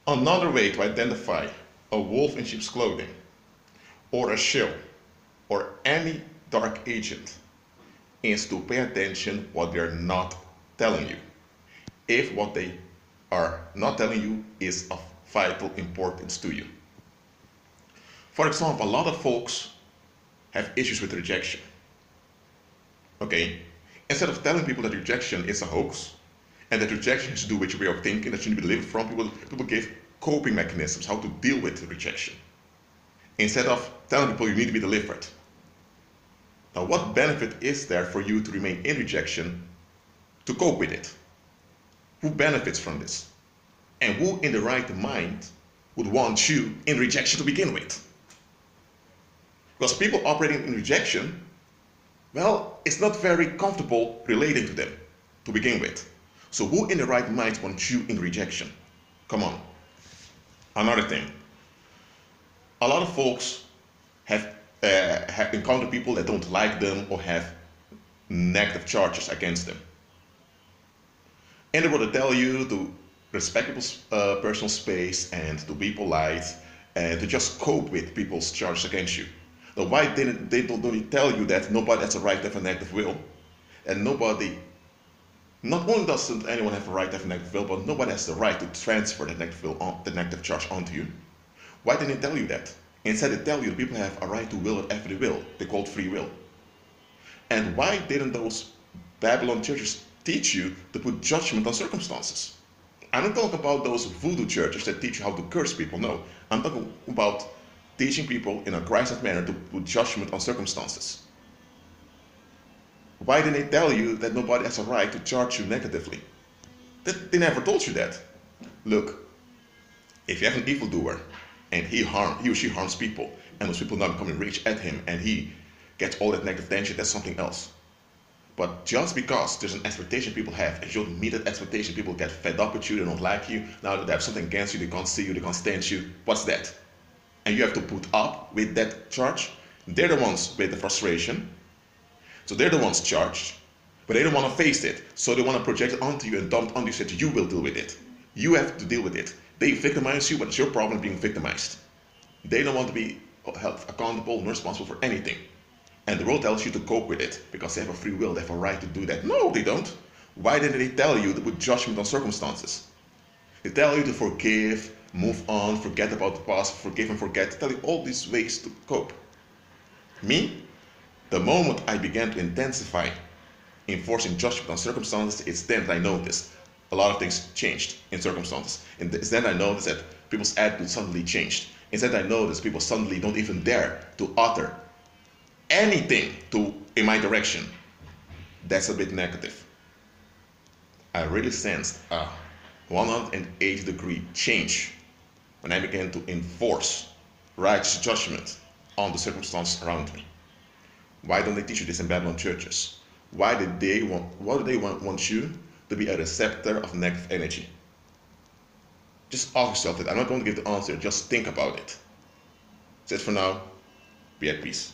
Another way to identify a wolf in sheep's clothing, or a shill, or any dark agent is to pay attention what they're not telling you. If what they are not telling you is of vital importance to you. For example, a lot of folks have issues with rejection. Okay? Instead of telling people that rejection is a hoax, and that rejection has to do with your way of thinking, that you need to be delivered from, people give coping mechanisms, how to deal with rejection. Instead of telling people you need to be delivered. Now, what benefit is there for you to remain in rejection to cope with it? Who benefits from this? And who in the right mind would want you in rejection to begin with? Because people operating in rejection, well, it's not very comfortable relating to them to begin with. So who in the right mind wants you in rejection? Come on. Another thing. A lot of folks have encountered people that don't like them or have negative charges against them. And they want to tell you to respect people's personal space and to be polite and to just cope with people's charges against you. Now, why didn't they don't tell you that nobody has a right to have a negative will, and not only doesn't anyone have a right to have a negative will, but nobody has the right to transfer the negative charge onto you? Why didn't they tell you that? Instead, they tell you that people have a right to will whatever they will. They call it free will. And why didn't those Babylon churches teach you to put judgment on circumstances? I'm not talking about those voodoo churches that teach you how to curse people. No, I'm talking about teaching people in a Christ-like manner to put judgment on circumstances. Why didn't they tell you that nobody has a right to charge you negatively? They never told you that. Look, if you have an evildoer and he or she harms people, and those people now becoming rich at him and he gets all that negative attention, that's something else. But just because there's an expectation people have, and you don't meet that expectation, people get fed up with you, they don't like you, now they have something against you, they can't see you, they can't stand you, what's that? And you have to put up with that charge. They're the ones with the frustration, so they're the ones charged, but they don't want to face it, so they want to project it onto you and dump it onto you so that you will deal with it. You have to deal with it. They victimize you, but it's your problem being victimized. They don't want to be held accountable and responsible for anything. And the world tells you to cope with it because they have a free will, they have a right to do that. No, they don't. Why didn't they tell you to put judgment on circumstances? They tell you to forgive, move on, forget about the past, forgive and forget. They tell you all these ways to cope. Me, the moment I began to intensify enforcing judgment on circumstances, it's then that I noticed a lot of things changed in circumstances. And it's then I noticed that people's attitude suddenly changed. Instead, I noticed people suddenly don't even dare to utter anything in my direction. That's a bit negative. I really sensed a 180-degree change when I began to enforce righteous judgment on the circumstances around me. Why don't they teach you this in Babylon churches? Why do they want you to be a receptor of negative energy? Just ask yourself that. I'm not going to give the answer, just think about it. That's it for now. Be at peace.